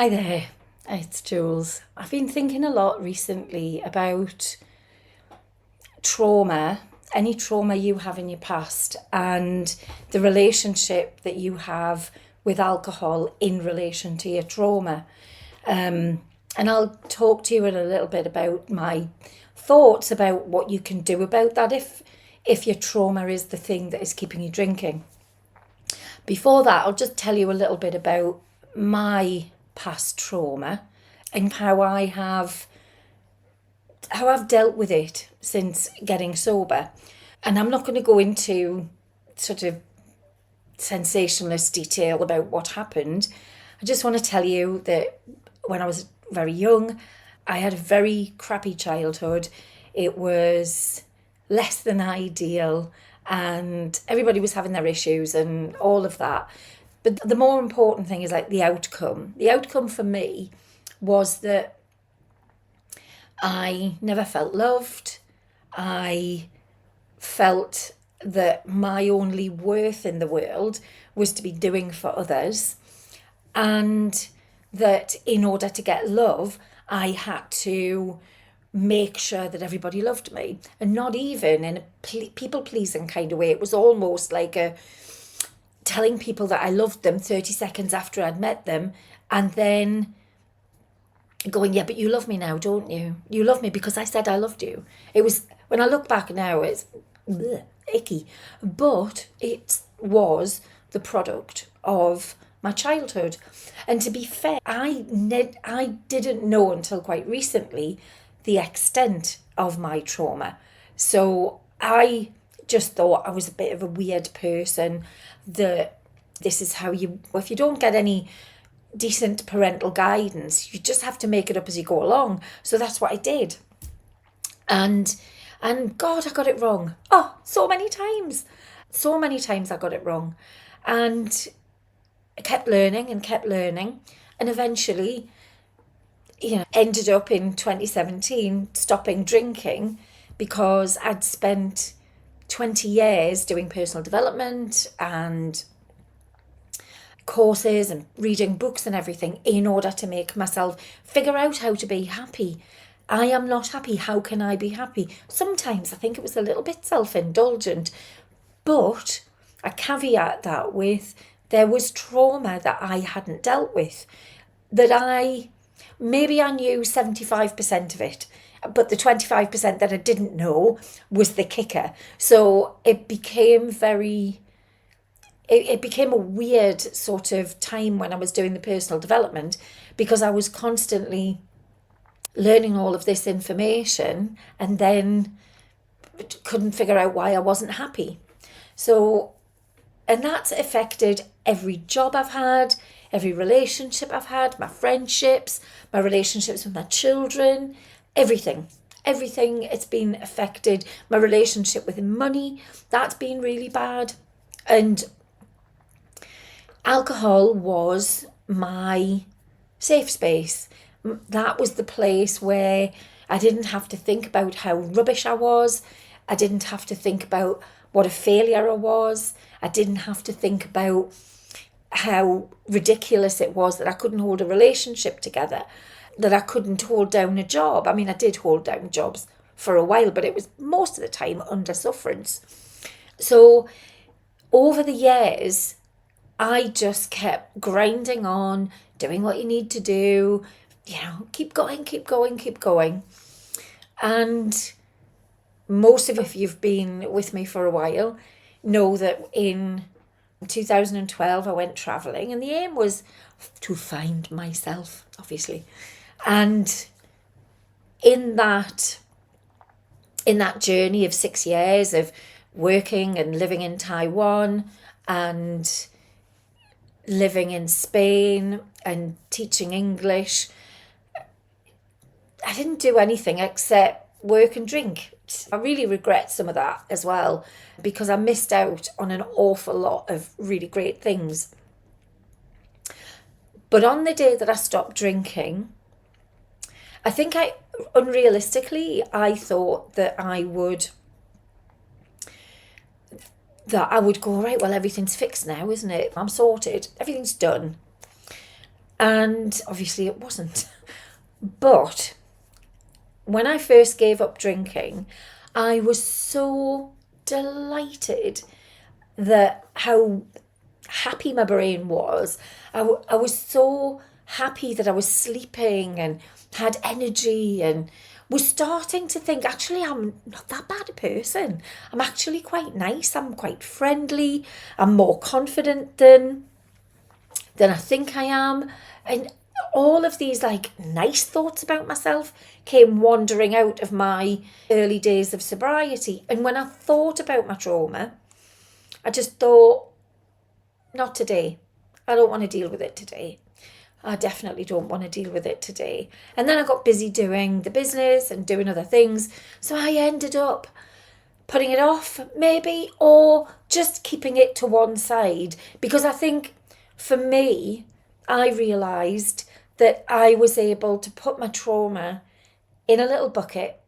Hi there, it's Jules. I've been thinking a lot recently about trauma, any trauma you have in your past, and the relationship that you have with alcohol in relation to your trauma. And I'll talk to you in a little bit about my thoughts about what you can do about that if your trauma is the thing that is keeping you drinking. Before that, I'll just tell you a little bit about my past trauma and how I've dealt with it since getting sober. And I'm not going to go into sort of sensationalist detail about what happened. I just want to tell you that when I was very young, I had a very crappy childhood. It was less than ideal, and everybody was having their issues and all of that. But the more important thing is like the outcome. The outcome for me was that I never felt loved. I felt that my only worth in the world was to be doing for others, and that in order to get love, I had to make sure that everybody loved me, and not even in a people pleasing kind of way. It was almost like a telling people that I loved them 30 seconds after I'd met them, and then going, yeah, but you love me now, don't you? You love me because I said I loved you. It was, when I look back now, it's bleh, icky, but it was the product of my childhood. And to be fair, I didn't know until quite recently the extent of my trauma. So I just thought I was a bit of a weird person, that this is how if you don't get any decent parental guidance, you just have to make it up as you go along. So that's what I did. And God, I got it wrong. Oh, so many times. So many times I got it wrong. And I kept learning and kept learning. And eventually, ended up in 2017 stopping drinking because I'd spent 20 years doing personal development and courses and reading books and everything in order to make myself figure out how to be happy. I am not happy. How can I be happy? Sometimes I think it was a little bit self-indulgent, but I caveat that with there was trauma that I hadn't dealt with, that maybe I knew 75% of it, but the 25% that I didn't know was the kicker. So it became a weird sort of time when I was doing the personal development, because I was constantly learning all of this information and then couldn't figure out why I wasn't happy. So, and that's affected every job I've had, every relationship I've had, my friendships, my relationships with my children, everything. Everything, it's been affected. My relationship with money, that's been really bad. And alcohol was my safe space. That was the place where I didn't have to think about how rubbish I was. I didn't have to think about what a failure I was. I didn't have to think about how ridiculous it was that I couldn't hold a relationship together, that I couldn't hold down a job. I mean, I did hold down jobs for a while, but it was most of the time under sufferance. So over the years, I just kept grinding on, doing what you need to do, keep going, keep going, keep going. And most of, if you've been with me for a while, know that in 2012 I went travelling, and the aim was to find myself, obviously. And in that journey of 6 years of working and living in Taiwan and living in Spain and teaching English, I didn't do anything except work and drink. I really regret some of that as well, because I missed out on an awful lot of really great things. But on the day that I stopped drinking, I think unrealistically, I thought that I would go, right, well, everything's fixed now, isn't it? I'm sorted. Everything's done. And obviously it wasn't. But when I first gave up drinking, I was so delighted that how happy my brain was. I was so happy that I was sleeping and had energy and was starting to think, actually, I'm not that bad a person. I'm actually quite nice. I'm quite friendly. I'm more confident than I think I am. And all of these like nice thoughts about myself came wandering out of my early days of sobriety. And when I thought about my trauma, I just thought, not today. I don't want to deal with it today. I definitely don't want to deal with it today. And then I got busy doing the business and doing other things. So I ended up putting it off, maybe, or just keeping it to one side. Because I think for me, I realised that I was able to put my trauma in a little bucket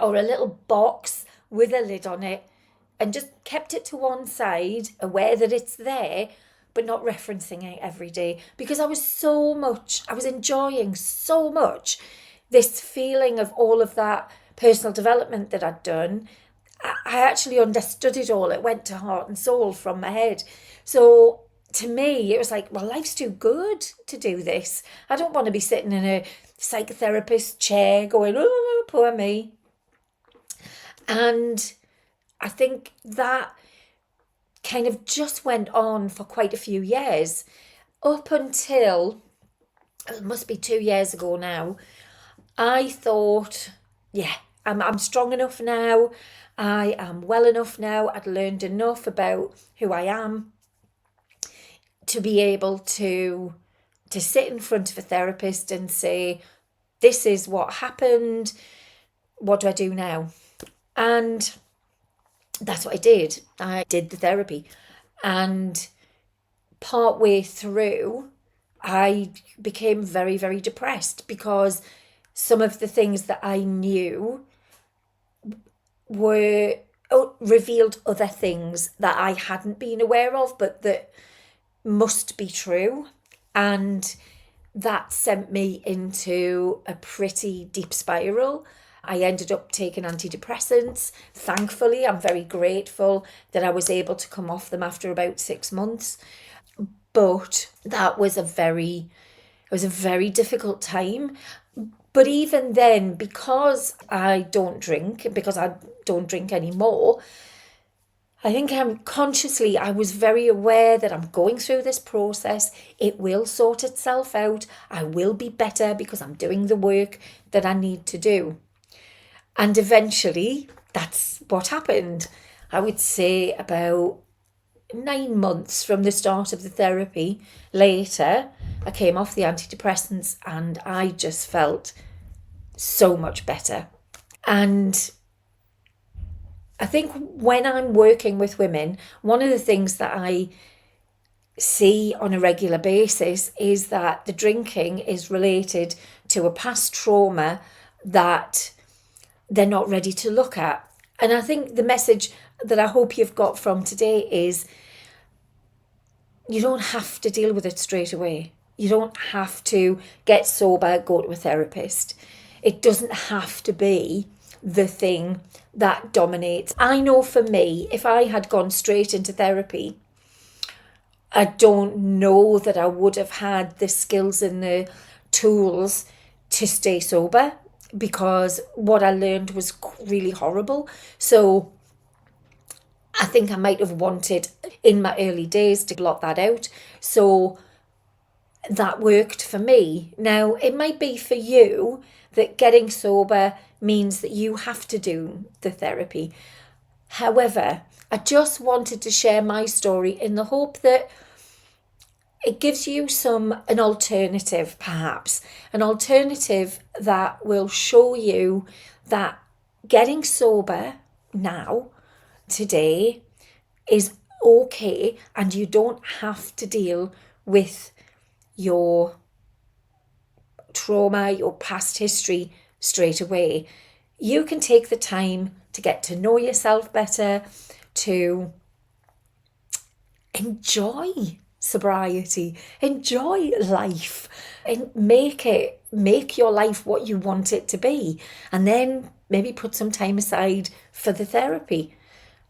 or a little box with a lid on it and just kept it to one side, aware that it's there, but not referencing it every day, because I was enjoying so much this feeling of all of that personal development that I'd done. I actually understood it all. It went to heart and soul from my head. So to me, it was like, well, life's too good to do this. I don't want to be sitting in a psychotherapist chair going, oh, poor me. And I think that kind of just went on for quite a few years, up until, it must be 2 years ago now. I thought, yeah, I'm strong enough now. I am well enough now. I'd learned enough about who I am to be able to sit in front of a therapist and say, this is what happened. What do I do now? And that's what I did. I did the therapy. And partway through, I became very, very depressed because some of the things that I knew were revealed other things that I hadn't been aware of, but that must be true. And that sent me into a pretty deep spiral. I ended up taking antidepressants. Thankfully, I'm very grateful that I was able to come off them after about 6 months. But that was it was a very difficult time. But even then, because I don't drink, because I don't drink anymore, I think I was very aware that I'm going through this process. It will sort itself out. I will be better because I'm doing the work that I need to do. And eventually, that's what happened. I would say about 9 months from the start of the therapy later, I came off the antidepressants and I just felt so much better. And I think when I'm working with women, one of the things that I see on a regular basis is that the drinking is related to a past trauma that they're not ready to look at. And I think the message that I hope you've got from today is you don't have to deal with it straight away. You don't have to get sober, go to a therapist. It doesn't have to be the thing that dominates. I know for me, if I had gone straight into therapy, I don't know that I would have had the skills and the tools to stay sober, because what I learned was really horrible. So I think I might have wanted in my early days to blot that out. So that worked for me. Now, it might be for you that getting sober means that you have to do the therapy. However, I just wanted to share my story in the hope that it gives you an alternative, perhaps, an alternative that will show you that getting sober now, today, is okay, and you don't have to deal with your trauma, your past history straight away. You can take the time to get to know yourself better, to enjoy sobriety. Enjoy life and make your life what you want it to be. And then maybe put some time aside for the therapy.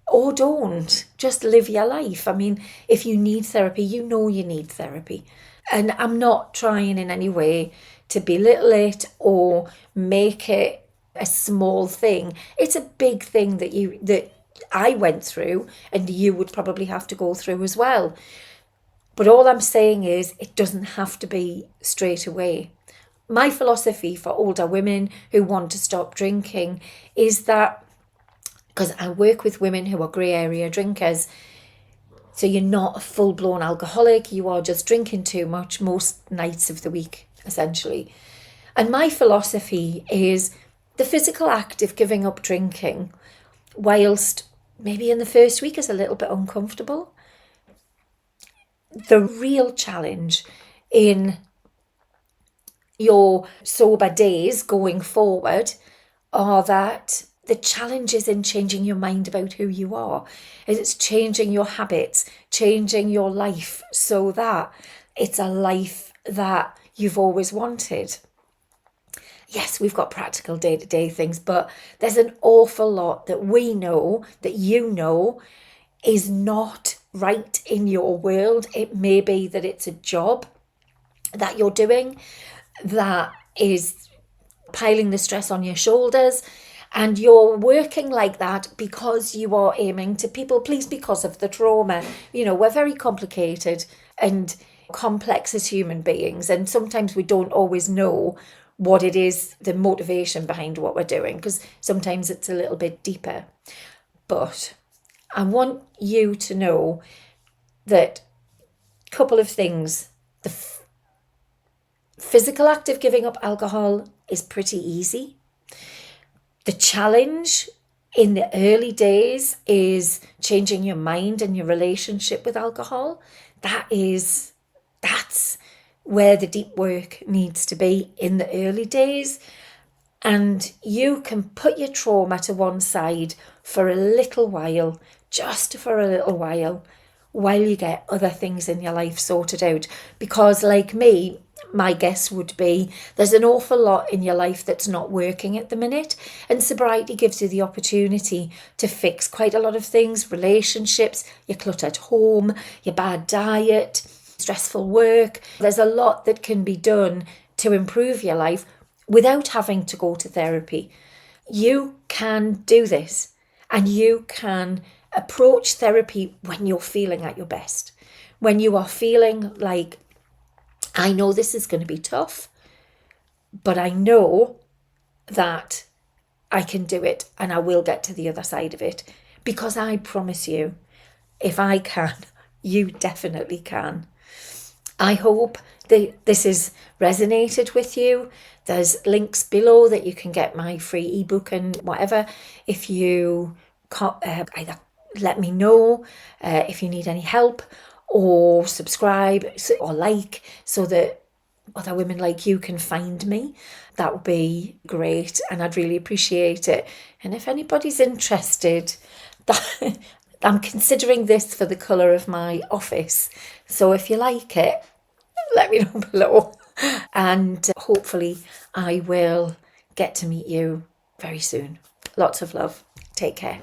Or don't. Just live your life. I mean, if you need therapy, you know you need therapy. And I'm not trying in any way to belittle it or make it a small thing. It's a big thing that I went through and you would probably have to go through as well. But all I'm saying is it doesn't have to be straight away. My philosophy for older women who want to stop drinking is that, because I work with women who are grey area drinkers, so you're not a full-blown alcoholic, you are just drinking too much most nights of the week, essentially. And my philosophy is the physical act of giving up drinking, whilst maybe in the first week is a little bit uncomfortable. The real challenge in your sober days going forward are that the challenge is in changing your mind about who you are. It's changing your habits, changing your life so that it's a life that you've always wanted. Yes, we've got practical day-to-day things, but there's an awful lot that we know, that you know, is not right in your world. It may be that it's a job that you're doing that is piling the stress on your shoulders, and you're working like that because you are aiming to people please because of the trauma. You know, we're very complicated and complex as human beings, and sometimes we don't always know what it is, the motivation behind what we're doing, because sometimes it's a little bit deeper. But I want you to know that a couple of things. The physical act of giving up alcohol is pretty easy. The challenge in the early days is changing your mind and your relationship with alcohol. That's where the deep work needs to be in the early days. And you can put your trauma to one side for a little while, just for a little while you get other things in your life sorted out. Because like me, my guess would be there's an awful lot in your life that's not working at the minute, and sobriety gives you the opportunity to fix quite a lot of things: relationships, your cluttered home, your bad diet, stressful work. There's a lot that can be done to improve your life without having to go to therapy. You can do this, and you can approach therapy when you're feeling at your best, when you are feeling like, I know this is going to be tough, but I know that I can do it and I will get to the other side of it, because I promise you, if I can, you definitely can. I hope that this has resonated with you. There's links below that you can get my free ebook and whatever. If you either let me know if you need any help, or subscribe or like, so that other women like you can find me. That would be great, and I'd really appreciate it. And if anybody's interested, I'm considering this for the colour of my office. So if you like it, let me know below. And hopefully I will get to meet you very soon. Lots of love. Take care.